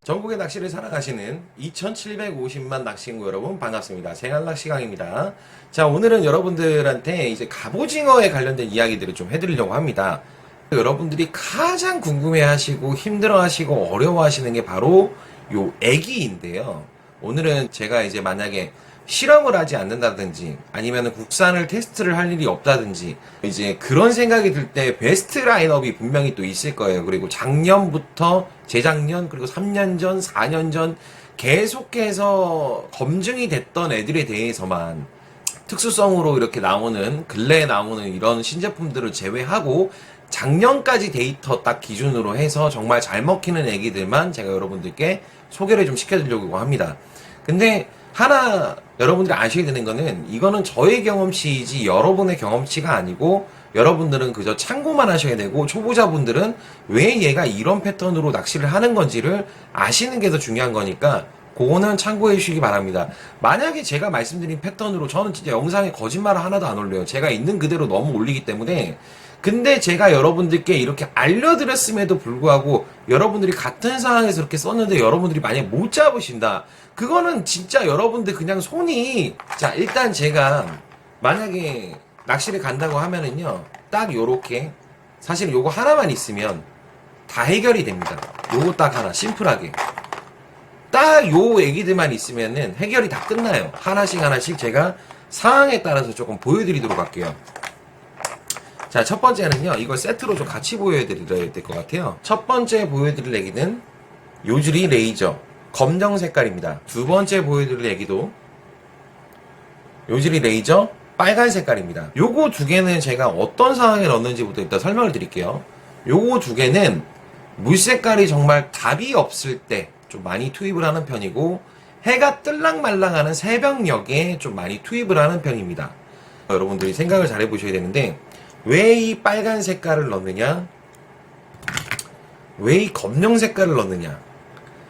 전국의 낚시를 사랑하시는 2750만 낚시인구 여러분 반갑습니다. 생활낚시강입니다. 자, 오늘은 여러분들한테 이제 갑오징어에 관련된 이야기들을 좀 해드리려고 합니다. 여러분들이 가장 궁금해하시고 힘들어하시고 어려워하시는 게 바로 요 애기인데요. 오늘은 제가 이제 만약에 실험을 하지 않는다든지 아니면 국산을 테스트를 할 일이 없다든지 이제 그런 생각이 들 때 베스트 라인업이 분명히 또 있을 거예요. 그리고 작년부터 재작년 그리고 3년 전 4년 전 계속해서 검증이 됐던 애들에 대해서만 특수성으로 이렇게 나오는 근래에 나오는 이런 신제품들을 제외하고 작년까지 데이터 딱 기준으로 해서 정말 잘 먹히는 애기들만 제가 여러분들께 소개를 좀 시켜드리려고 합니다. 근데 하나 여러분들이 아셔야 되는 거는 이거는 저의 경험치이지 여러분의 경험치가 아니고 여러분들은 그저 참고만 하셔야 되고 초보자분들은 왜 얘가 이런 패턴으로 낚시를 하는 건지를 아시는 게 더 중요한 거니까 그거는 참고해 주시기 바랍니다. 만약에 제가 말씀드린 패턴으로 저는 진짜 영상에 거짓말을 하나도 안 올려요. 제가 있는 그대로 너무 올리기 때문에. 근데 제가 여러분들께 이렇게 알려드렸음에도 불구하고 여러분들이 같은 상황에서 이렇게 썼는데 여러분들이 만약에 못 잡으신다. 그거는 진짜 여러분들 그냥 손이 자 일단 제가 만약에 낚시를 간다고 하면은요 딱 요렇게 사실 요거 하나만 있으면 다 해결이 됩니다. 요거 딱 하나 심플하게 딱 요 애기들만 있으면은 해결이 다 끝나요. 하나씩 제가 상황에 따라서 조금 보여드리도록 할게요. 자, 첫 번째는요, 이걸 세트로 좀 같이 보여드려야 될 것 같아요. 첫 번째 보여드릴 애기는 요즈리 레이저, 검정 색깔입니다. 두 번째 보여드릴 애기도 요즈리 레이저, 빨간 색깔입니다. 요거 두 개는 제가 어떤 상황에 넣는지부터 일단 설명을 드릴게요. 요거 두 개는 물 색깔이 정말 답이 없을 때 좀 많이 투입을 하는 편이고, 해가 뜰랑말랑하는 새벽녘에 좀 많이 투입을 하는 편입니다. 여러분들이 생각을 잘 해보셔야 되는데, 왜 이 빨간 색깔을 넣느냐? 왜 이 검정 색깔을 넣느냐?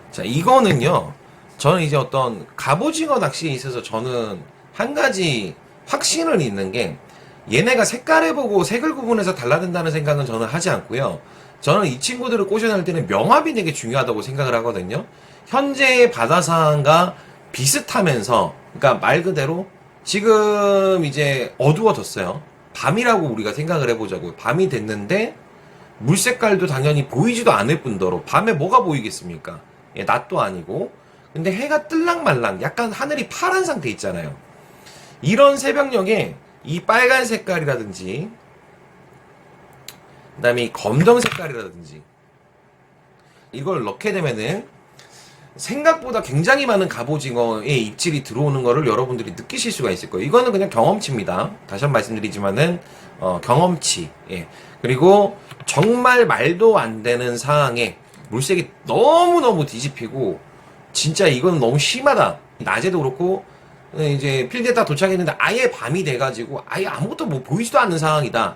자, 이거는요, 저는 이제 어떤 갑오징어 낚시에 있어서 저는 한 가지 확신을 있는 게, 얘네가 색깔을 보고 색을 구분해서 달라진다는 생각은 저는 하지 않고요. 저는 이 친구들을 꼬셔낼 때는 명합이 되게 중요하다고 생각을 하거든요. 현재의 바다 상황과 비슷하면서, 그러니까 말 그대로 지금 이제 어두워졌어요. 밤이라고 우리가 생각을 해보자고요. 밤이 됐는데 물 색깔도 당연히 보이지도 않을 뿐더러 밤에 뭐가 보이겠습니까? 예, 낮도 아니고. 근데 해가 뜰랑말랑 약간 하늘이 파란 상태 있잖아요. 이런 새벽녘에 이 빨간 색깔이라든지 그 다음에 이 검정 색깔이라든지 이걸 넣게 되면은 생각보다 굉장히 많은 갑오징어의 입질이 들어오는 거를 여러분들이 느끼실 수가 있을 거예요. 이거는 그냥 경험치입니다. 다시 한번 말씀드리지만은 경험치. 예. 그리고 정말 말도 안 되는 상황에 물색이 너무너무 뒤집히고 진짜 이건 너무 심하다. 낮에도 그렇고 이제 필드에 딱 도착했는데 아예 밤이 돼가지고 아예 아무것도 뭐 보이지도 않는 상황이다.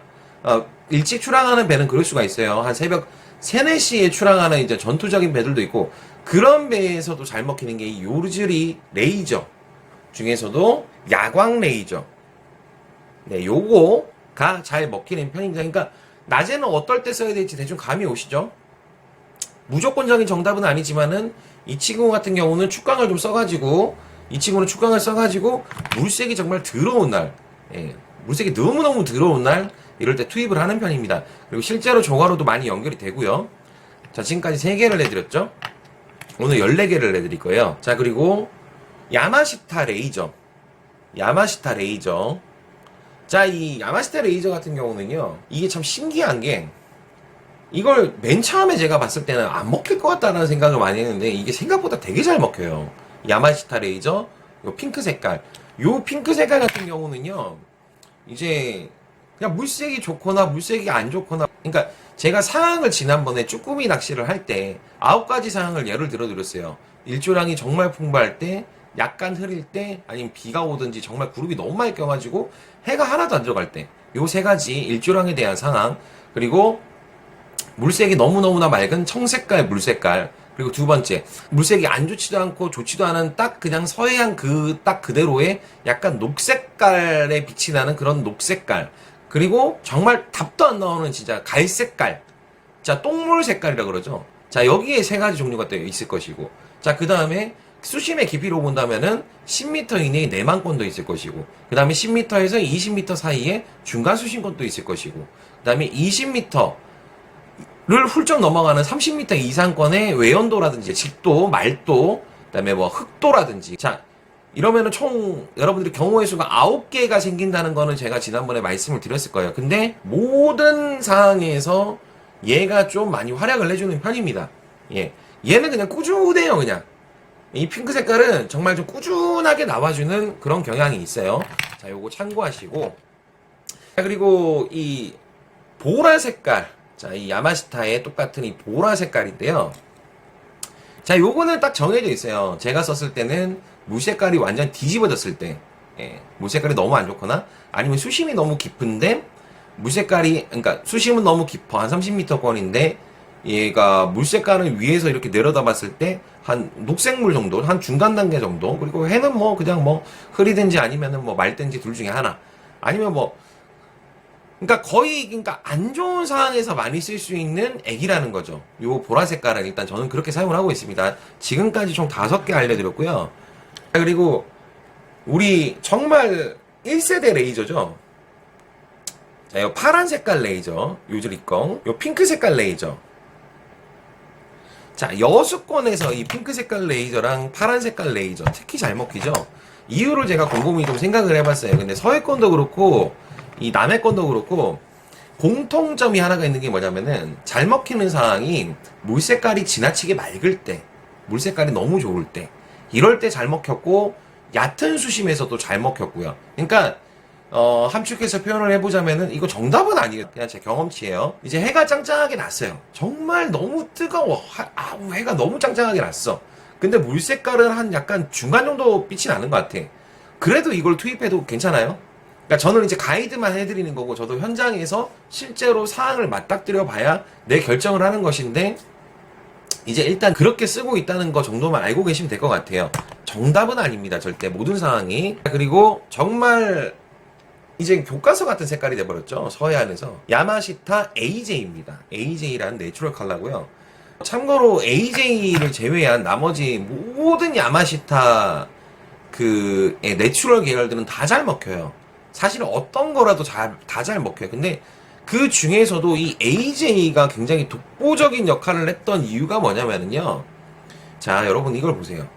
일찍 출항하는 배는 그럴 수가 있어요. 한 새벽 3, 4시에 출항하는 이제 전투적인 배들도 있고 그런 배에서도 잘 먹히는 게 이 요즈리 레이저 중에서도 야광 레이저. 네, 요거가 잘 먹히는 편입니다. 그러니까 낮에는 어떨 때 써야 될지 대충 감이 오시죠? 무조건적인 정답은 아니지만은 이 친구 같은 경우는 축광을 좀 써가지고 이 친구는 축광을 써가지고 물색이 정말 더러운 날, 예, 물색이 너무너무 더러운 날 이럴 때 투입을 하는 편입니다. 그리고 실제로 조과로도 많이 연결이 되고요. 자, 지금까지 3개를 해드렸죠? 오늘 14개를 해드릴 거예요. 자, 그리고 야마시타 레이저. 야마시타 레이저. 자, 이 야마시타 레이저 같은 경우는요, 이게 참 신기한 게 이걸 맨 처음에 제가 봤을 때는 안 먹힐 것 같다는 생각을 많이 했는데 이게 생각보다 되게 잘 먹혀요. 야마시타 레이저, 요 핑크 색깔. 요 핑크 색깔 같은 경우는요, 이제 그냥 물색이 좋거나 물색이 안 좋거나, 그러니까 제가 상황을 지난번에 쭈꾸미 낚시를 할 때 9가지 상황을 예를 들어 드렸어요. 일조량이 정말 풍부할 때, 약간 흐릴 때, 아니면 비가 오든지 정말 구름이 너무 많이 껴가지고 해가 하나도 안 들어갈 때, 요 3가지 일조량에 대한 상황, 그리고 물색이 너무너무나 맑은 청색깔 물색깔, 그리고 두 번째, 물색이 안 좋지도 않고 좋지도 않은 딱 그냥 서해안 딱 그대로의 약간 녹색깔에 빛이 나는 그런 녹색깔, 그리고 정말 답도 안 나오는 진짜 갈색깔, 자, 똥물 색깔이라 그러죠. 자, 여기에 세 가지 종류가 또 있을 것이고, 자, 그 다음에 수심의 깊이로 본다면은 10m 이내에 내만권도 있을 것이고, 그 다음에 10m에서 20m 사이에 중간 수심권도 있을 것이고, 그 다음에 20m를 훌쩍 넘어가는 30m 이상권의 외연도라든지 직도, 말도, 그 다음에 뭐 흑도라든지, 자, 이러면은 총 여러분들이 경우의 수가 9개가 생긴다는 거는 제가 지난번에 말씀을 드렸을 거예요. 근데 모든 상황에서 얘가 좀 많이 활약을 해주는 편입니다. 예. 얘는 그냥 꾸준해요, 그냥. 이 핑크 색깔은 정말 좀 꾸준하게 나와주는 그런 경향이 있어요. 자, 요거 참고하시고. 자, 그리고 이 보라 색깔. 자, 이 야마시타의 똑같은 이 보라 색깔인데요. 자, 요거는 딱 정해져 있어요. 제가 썼을 때는 물 색깔이 완전 뒤집어졌을 때, 예, 물 색깔이 너무 안 좋거나, 아니면 수심이 너무 깊은데, 물 색깔이, 그러니까 수심은 너무 깊어. 한 30m권인데, 얘가 물 색깔을 위에서 이렇게 내려다 봤을 때, 한 녹색물 정도, 한 중간 단계 정도, 그리고 해는 뭐, 그냥 뭐, 흐리든지 아니면은 뭐, 맑든지 둘 중에 하나. 아니면 뭐, 그러니까 거의, 그러니까 안 좋은 상황에서 많이 쓸 수 있는 액이라는 거죠. 요 보라 색깔은 일단 저는 그렇게 사용을 하고 있습니다. 지금까지 총 5개 알려드렸고요. 그리고 우리 정말 1세대 레이저죠. 자, 요 파란 색깔 레이저, 요즈리꺼, 요 핑크 색깔 레이저. 자, 여수권에서 이 핑크 색깔 레이저랑 파란 색깔 레이저 특히 잘 먹히죠. 이유를 제가 곰곰이 좀 생각을 해봤어요. 근데 서해권도 그렇고 이 남해권도 그렇고 공통점이 하나가 있는 게 뭐냐면은 잘 먹히는 상황이 물 색깔이 지나치게 맑을 때, 물 색깔이 너무 좋을 때, 이럴 때 잘 먹혔고 얕은 수심에서도 잘 먹혔고요. 그러니까 함축해서 표현을 해보자면은 이거 정답은 아니에요. 그냥 제 경험치예요. 이제 해가 짱짱하게 났어요. 정말 너무 뜨거워. 해가 너무 짱짱하게 났어. 근데 물 색깔은 한 약간 중간 정도 빛이 나는 것 같아. 그래도 이걸 투입해도 괜찮아요? 그러니까 저는 이제 가이드만 해드리는 거고, 저도 현장에서 실제로 사항을 맞닥뜨려 봐야 내 결정을 하는 것인데, 이제 일단 그렇게 쓰고 있다는 거 정도만 알고 계시면 될 것 같아요. 정답은 아닙니다. 절대 모든 상황이. 그리고 정말 이제 교과서 같은 색깔이 돼버렸죠. 서해안에서. 야마시타 AJ입니다. AJ라는 내추럴 컬러고요. 참고로 AJ를 제외한 나머지 모든 야마시타 내추럴 계열들은 다 잘 먹혀요. 사실은 어떤 거라도 다 잘 먹혀요. 근데 그 중에서도 이 AJ가 굉장히 독보적인 역할을 했던 이유가 뭐냐면요. 자, 여러분 이걸 보세요.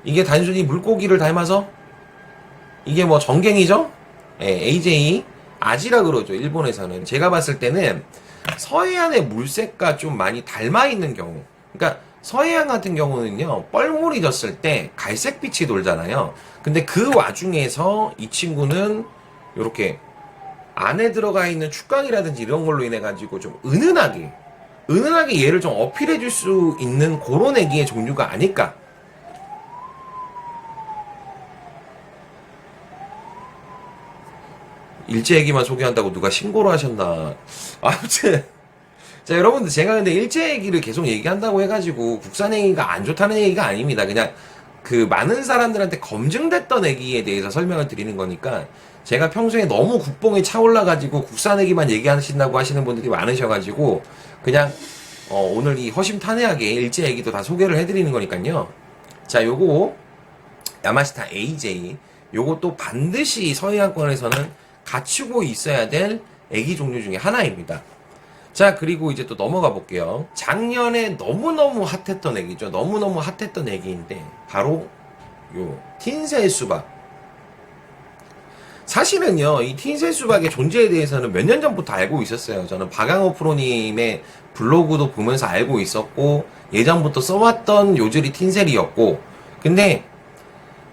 이게 단순히 물고기를 닮아서? 이게 뭐 정갱이죠? 예, AJ 아지라 그러죠. 일본에서는. 제가 봤을 때는 서해안의 물색과 좀 많이 닮아 있는 경우. 그러니까 서해안 같은 경우는요, 뻘물이 졌을 때 갈색빛이 돌잖아요. 근데 그 와중에서 이 친구는 요렇게 안에 들어가 있는 축광이라든지 이런 걸로 인해 가지고 좀 은은하게 얘를 좀 어필해 줄 수 있는 그런 애기의 종류가 아닐까. 일제 애기만 소개한다고 누가 신고를 하셨나. 아무튼 자, 여러분들 제가 근데 일제 애기를 계속 얘기한다고 해가지고 국산 애기가 안 좋다는 얘기가 아닙니다. 그냥 그 많은 사람들한테 검증됐던 애기에 대해서 설명을 드리는 거니까, 제가 평소에 너무 국뽕이 차올라가지고 국산 애기만 얘기하신다고 하시는 분들이 많으셔가지고 그냥 오늘 이 허심탄회하게 일제 애기도 다 소개를 해드리는 거니까요. 자, 요거 야마시타 AJ, 요거 또 반드시 서해안권에서는 갖추고 있어야 될 애기 종류 중에 하나입니다. 자, 그리고 이제 또 넘어가 볼게요. 작년에 너무너무 핫했던 애기죠. 너무너무 핫했던 애기인데 바로 요 틴셀 수박. 사실은요, 이 틴셀 수박의 존재에 대해서는 몇 년 전부터 알고 있었어요. 저는 박양호 프로님의 블로그도 보면서 알고 있었고, 예전부터 써왔던 요즈리 틴셀이었고, 근데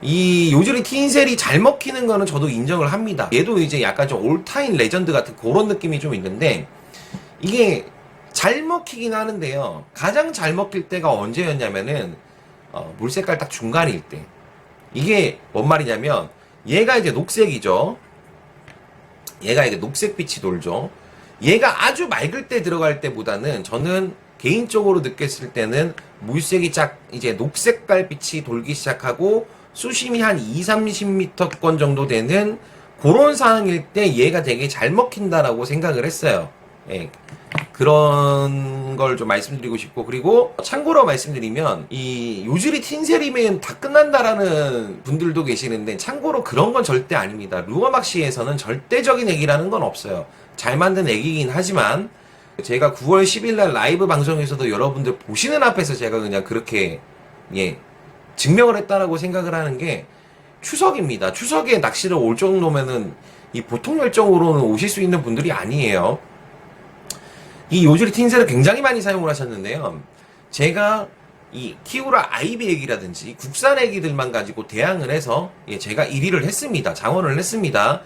이 요즈리 틴셀이 잘 먹히는 거는 저도 인정을 합니다. 얘도 이제 약간 좀 올타임 레전드 같은 그런 느낌이 좀 있는데, 이게 잘 먹히긴 하는데요. 가장 잘 먹힐 때가 언제였냐면은 물 색깔 딱 중간일 때. 이게 뭔 말이냐면, 얘가 이제 녹색이죠. 얘가 이게 녹색빛이 돌죠. 얘가 아주 맑을 때 들어갈 때보다는 저는 개인적으로 느꼈을 때는 물색이 이제 녹색깔빛이 돌기 시작하고 수심이 한 20-30m권 정도 되는 그런 상황일 때 얘가 되게 잘 먹힌다라고 생각을 했어요. 예. 그런 걸 좀 말씀드리고 싶고, 그리고 참고로 말씀드리면 이 요즈리 틴셀이면 다 끝난다라는 분들도 계시는데, 참고로 그런 건 절대 아닙니다. 루어막시에서는 절대적인 애기라는 건 없어요. 잘 만든 애기긴 하지만 제가 9월 10일 날 라이브 방송에서도 여러분들 보시는 앞에서 제가 그냥 그렇게 증명을 했다라고 생각을 하는 게, 추석입니다. 추석에 낚시를 올 정도면은 이 보통 열정으로는 오실 수 있는 분들이 아니에요. 이 요즈리 틴셀을 굉장히 많이 사용을 하셨는데요. 제가 이 키우라 아이비 애기라든지 국산 애기들만 가지고 대항을 해서 제가 1위를 했습니다. 장원을 했습니다.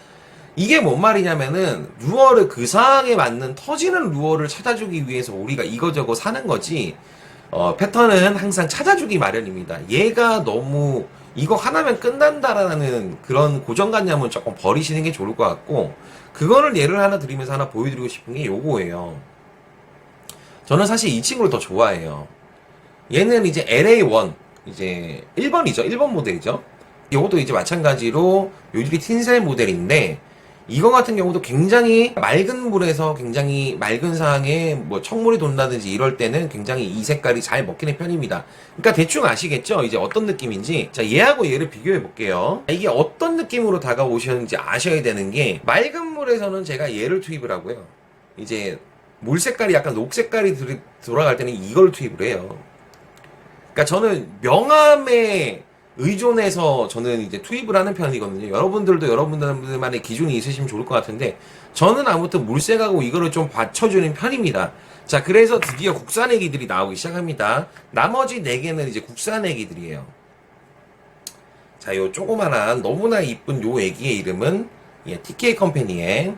이게 뭔 말이냐면은 루어를 그 상황에 맞는 터지는 루어를 찾아주기 위해서 우리가 이거저거 사는 거지, 패턴은 항상 찾아주기 마련입니다. 얘가 너무 이거 하나면 끝난다라는 그런 고정관념은 조금 버리시는 게 좋을 것 같고, 그거를 예를 하나 드리면서 하나 보여드리고 싶은 게 요거예요. 저는 사실 이 친구를 더 좋아해요. 얘는 이제 LA1, 이제 1번이죠. 1번 모델이죠. 이것도 이제 마찬가지로 요즈리 틴셀 모델인데, 이거 같은 경우도 굉장히 맑은 물에서 굉장히 맑은 상황에 뭐 청물이 돈다든지 이럴 때는 굉장히 이 색깔이 잘 먹히는 편입니다. 그러니까 대충 아시겠죠? 이제 어떤 느낌인지. 자, 얘하고 얘를 비교해 볼게요. 이게 어떤 느낌으로 다가오셨는지 아셔야 되는 게, 맑은 물에서는 제가 얘를 투입을 하고요. 이제 물 색깔이 약간 녹 색깔이 돌아갈 때는 이걸 투입을 해요. 그러니까 저는 명암에 의존해서 저는 이제 투입을 하는 편이거든요. 여러분들도 여러분들만의 기준이 있으시면 좋을 것 같은데, 저는 아무튼 물색하고 이거를 좀 받쳐주는 편입니다. 자, 그래서 드디어 국산 애기들이 나오기 시작합니다. 나머지 4개는 이제 국산 애기들이에요. 자, 요 조그만한 너무나 이쁜 요 애기의 이름은 TK 컴퍼니의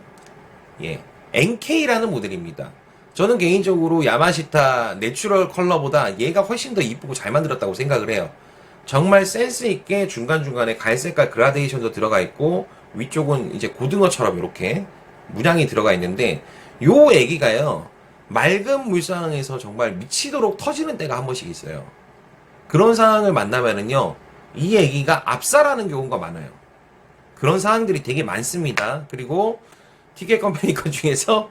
NK라는 모델입니다. 저는 개인적으로 야마시타 내추럴 컬러보다 얘가 훨씬 더 이쁘고 잘 만들었다고 생각을 해요. 정말 센스 있게 중간중간에 갈색깔 그라데이션도 들어가 있고, 위쪽은 이제 고등어처럼 이렇게 문양이 들어가 있는데, 요 애기가요, 맑은 물 상황에서 정말 미치도록 터지는 때가 한 번씩 있어요. 그런 상황을 만나면은요, 이 애기가 압살하는 경우가 많아요. 그런 상황들이 되게 많습니다. 그리고 TK 컴퍼니 것 중에서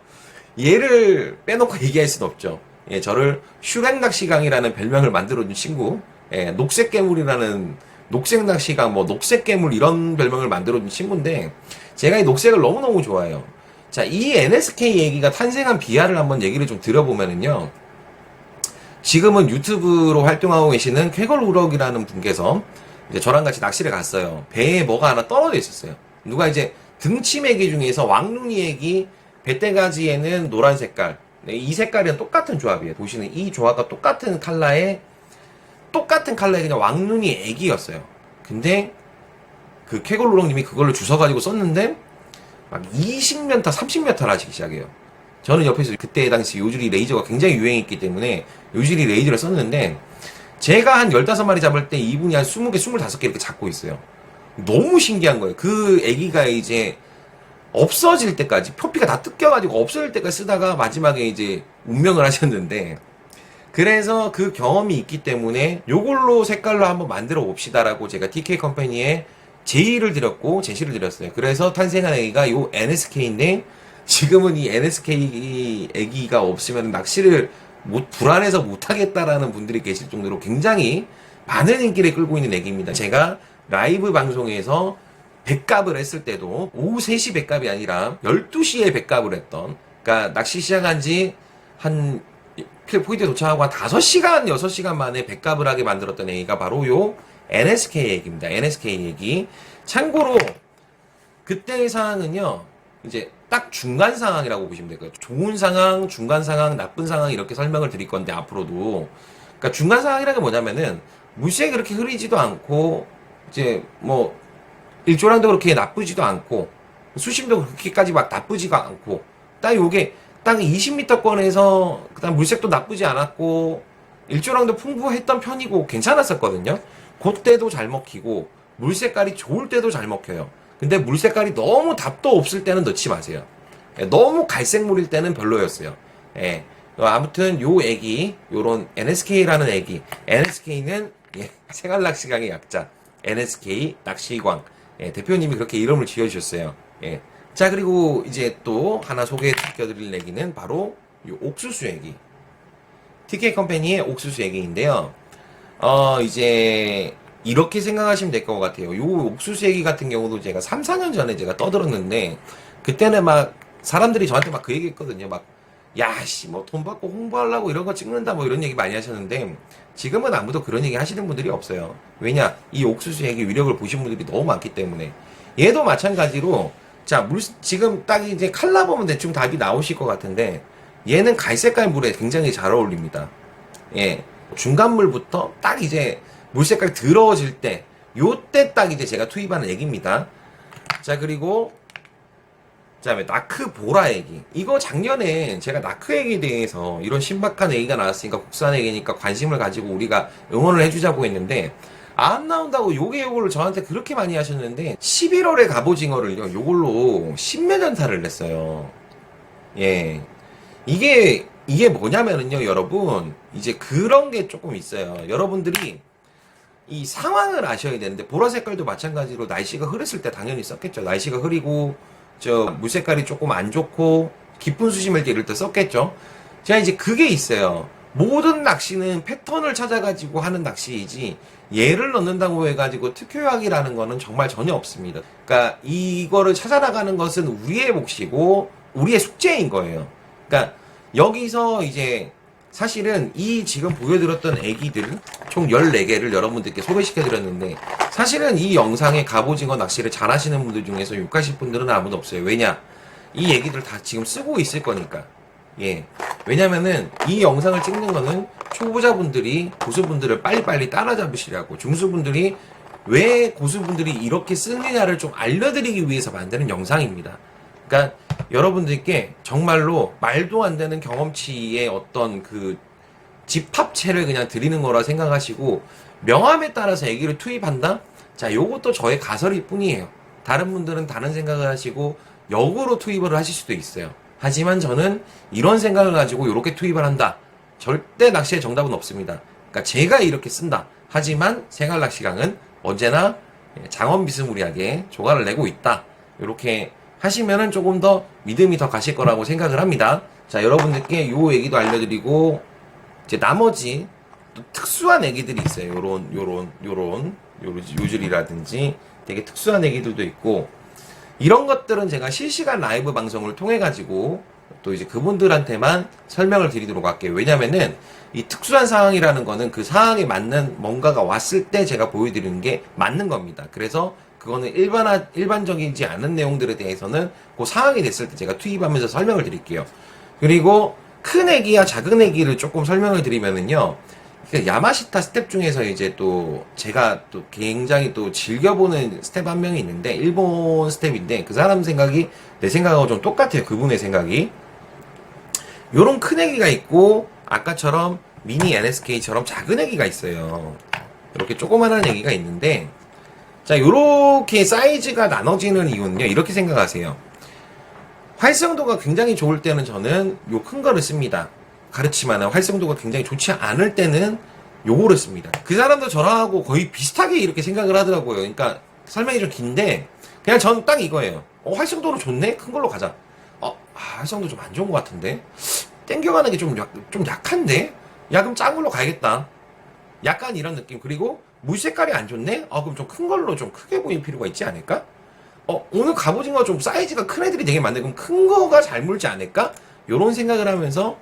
얘를 빼놓고 얘기할 수는 없죠. 저를 슈렉 낚시강이라는 별명을 만들어준 친구, 녹색 괴물이라는, 녹색 낚시강, 뭐 녹색 괴물 이런 별명을 만들어준 친구인데, 제가 이 녹색을 너무너무 좋아해요. 자, 이 NSK 얘기가 탄생한 비하를 한번 얘기를 좀 들어보면은요, 지금은 유튜브로 활동하고 계시는 쾌걸 우럭이라는 분께서 이제 저랑 같이 낚시를 갔어요. 배에 뭐가 하나 떨어져 있었어요. 누가 이제 등치 애기 중에서 왕눈이 애기, 배때가지에는 노란 색깔, 이 색깔이랑 똑같은 조합이에요. 보시는 이 조합과 똑같은 컬러의 그냥 왕눈이 애기였어요. 근데 그 쾌걸우럭님이 그걸로 주워가지고 썼는데 막 20m, 30m를 하시기 시작해요. 저는 옆에서 그때 당시 요즈리 레이저가 굉장히 유행했기 때문에 요즈리 레이저를 썼는데, 제가 한 15마리 잡을 때 이분이 한 20개, 25개 이렇게 잡고 있어요. 너무 신기한 거예요. 그 애기가 이제 없어질 때까지, 표피가 다 뜯겨가지고 없어질 때까지 쓰다가 마지막에 이제 운명을 하셨는데, 그래서 그 경험이 있기 때문에 요걸로 색깔로 한번 만들어 봅시다라고 제가 TK 컴퍼니에 제의를 드렸고 제시를 드렸어요. 그래서 탄생한 애기가 요 NSK인데, 지금은 이 NSK 애기가 없으면 낚시를 불안해서 못하겠다라는 분들이 계실 정도로 굉장히 많은 인기를 끌고 있는 애기입니다. 제가 라이브 방송에서 백갑을 했을 때도 오후 3시 백갑이 아니라 12시에 백갑을 했던, 그러니까 낚시 시작한 지 한 포인트에 도착하고 한 5시간, 6시간 만에 백갑을 하게 만들었던 애기가 바로 요 NSK 얘기입니다. NSK 얘기. 참고로 그때의 상황은요, 이제 딱 중간 상황이라고 보시면 될 거예요. 좋은 상황, 중간 상황, 나쁜 상황 이렇게 설명을 드릴 건데, 앞으로도. 그러니까 중간 상황이라는 게 뭐냐면은 물색이 그렇게 흐리지도 않고, 이제 뭐 일조량도 그렇게 나쁘지도 않고, 수심도 그렇게까지 막 나쁘지가 않고, 딱 요게 딱 20m권에서 그다음 물색도 나쁘지 않았고 일조량도 풍부했던 편이고 괜찮았었거든요. 그때도 잘 먹히고 물색깔이 좋을 때도 잘 먹혀요. 근데 물색깔이 너무 답도 없을 때는 넣지 마세요. 너무 갈색물일 때는 별로였어요. 아무튼 요 애기, 요런 NSK라는 애기, NSK는 생활낚시강의 약자, NSK 낚시광, 대표님이 그렇게 이름을 지어주셨어요. 자, 그리고 이제 또 하나 소개해드릴 애기는 바로 요 옥수수 애기. TK 컴퍼니의 옥수수 애기인데요. 이제 이렇게 생각하시면 될 것 같아요. 요 옥수수 애기 같은 경우도 제가 3, 4년 전에 제가 떠들었는데 그때는 막 사람들이 저한테 막 그 얘기 했거든요. 막 야씨 뭐 돈 받고 홍보하려고 이런 거 찍는다 뭐 이런 얘기 많이 하셨는데 지금은 아무도 그런 얘기 하시는 분들이 없어요. 왜냐? 이 옥수수 애기 위력을 보신 분들이 너무 많기 때문에. 얘도 마찬가지로 자, 지금 딱 이제 칼라 보면 대충 답이 나오실 것 같은데 얘는 갈색깔 물에 굉장히 잘 어울립니다. 예. 중간물부터 딱 이제 물 색깔이 더러워질 때 요때 딱 이제 제가 투입하는 애기입니다. 자, 그리고 그다음에 나크 보라 애기. 이거 작년에 제가 나크 애기에 대해서 이런 신박한 애기가 나왔으니까 국산 애기니까 관심을 가지고 우리가 응원을 해주자고 했는데 안 나온다고 요거를 저한테 그렇게 많이 하셨는데 11월에 갑오징어를요 요걸로 10몇 연타를 냈어요. 예. 이게 뭐냐면은요 여러분 이제 그런 게 조금 있어요. 여러분들이 이 상황을 아셔야 되는데 보라 색깔도 마찬가지로 날씨가 흐렸을 때 당연히 썼겠죠. 날씨가 흐리고 저 물 색깔이 조금 안 좋고 깊은 수심을 이럴 때 썼겠죠. 자 이제 그게 있어요. 모든 낚시는 패턴을 찾아가지고 하는 낚시이지 얘를 넣는다고 해가지고 특효약이라는 거는 정말 전혀 없습니다. 그러니까 이거를 찾아나가는 것은 우리의 몫이고 우리의 숙제인 거예요. 그러니까 여기서 이제 사실은 이 지금 보여드렸던 애기들 총 14개를 여러분들께 소개시켜드렸는데 사실은 이 영상에 갑오징어 낚시를 잘 하시는 분들 중에서 욕하실 분들은 아무도 없어요. 왜냐? 이 얘기들 다 지금 쓰고 있을 거니까. 예. 왜냐면은 이 영상을 찍는 거는 초보자분들이 고수분들을 빨리빨리 따라잡으시라고 중수분들이 왜 고수분들이 이렇게 쓰느냐를 좀 알려드리기 위해서 만드는 영상입니다. 그러니까 여러분들께 정말로 말도 안 되는 경험치의 어떤 그 집합체를 그냥 드리는 거라 생각하시고 명함에 따라서 애기를 투입한다? 자, 요것도 저의 가설일 뿐이에요. 다른 분들은 다른 생각을 하시고 역으로 투입을 하실 수도 있어요. 하지만 저는 이런 생각을 가지고 이렇게 투입을 한다. 절대 낚시의 정답은 없습니다. 그러니까 제가 이렇게 쓴다. 하지만 생활낚시강은 언제나 장원 비스무리하게 조가를 내고 있다. 이렇게 하시면은 조금 더 믿음이 더 가실 거라고 생각을 합니다. 자, 여러분들께 요 얘기도 알려드리고 이제 나머지 또 특수한 애기들이 있어요. 요런 요줄이라든지 되게 특수한 애기들도 있고 이런 것들은 제가 실시간 라이브 방송을 통해 가지고 또 이제 그분들한테만 설명을 드리도록 할게요. 왜냐면은 이 특수한 상황이라는 거는 그 상황에 맞는 뭔가가 왔을 때 제가 보여드리는 게 맞는 겁니다. 그래서 그거는 일반적이지 않은 내용들에 대해서는 그 상황이 됐을 때 제가 투입하면서 설명을 드릴게요. 그리고 큰 애기와 작은 애기를 조금 설명을 드리면은요. 야마시타 스텝 중에서 이제 또 제가 또 굉장히 또 즐겨보는 스텝 한 명이 있는데 일본 스텝인데 그 사람 생각이 내 생각하고 좀 똑같아요. 그분의 생각이. 요런 큰 애기가 있고 아까처럼 미니 NSK처럼 작은 애기가 있어요. 이렇게 조그만한 애기가 있는데 자 요렇게 사이즈가 나눠지는 이유는요. 이렇게 생각하세요. 활성도가 굉장히 좋을 때는 저는 요 큰 거를 씁니다. 그렇지만 활성도가 굉장히 좋지 않을 때는 요거를 씁니다. 그 사람도 저랑하고 거의 비슷하게 이렇게 생각을 하더라고요. 그러니까 설명이 좀 긴데 그냥 전 딱 이거예요. 활성도는 좋네? 큰 걸로 가자. 활성도 좀 안 좋은 것 같은데? 땡겨가는 게 좀 약한데? 야 그럼 작은 걸로 가야겠다. 약간 이런 느낌. 그리고 물 색깔이 안 좋네? 그럼 좀 큰 걸로 좀 크게 보일 필요가 있지 않을까? 오늘 갑오징어 좀 사이즈가 큰 애들이 되게 많네. 그럼 큰 거가 잘 물지 않을까? 요런 생각을 하면서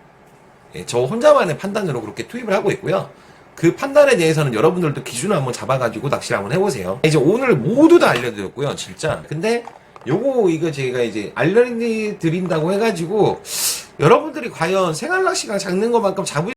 저 혼자만의 판단으로 그렇게 투입을 하고 있고요. 그 판단에 대해서는 여러분들도 기준을 한번 잡아가지고 낚시를 한번 해보세요. 이제 오늘 모두 다 알려드렸고요, 진짜. 근데 이거 제가 이제 알려드린다고 해가지고 여러분들이 과연 생활낚시강 잡는 것만큼 잡을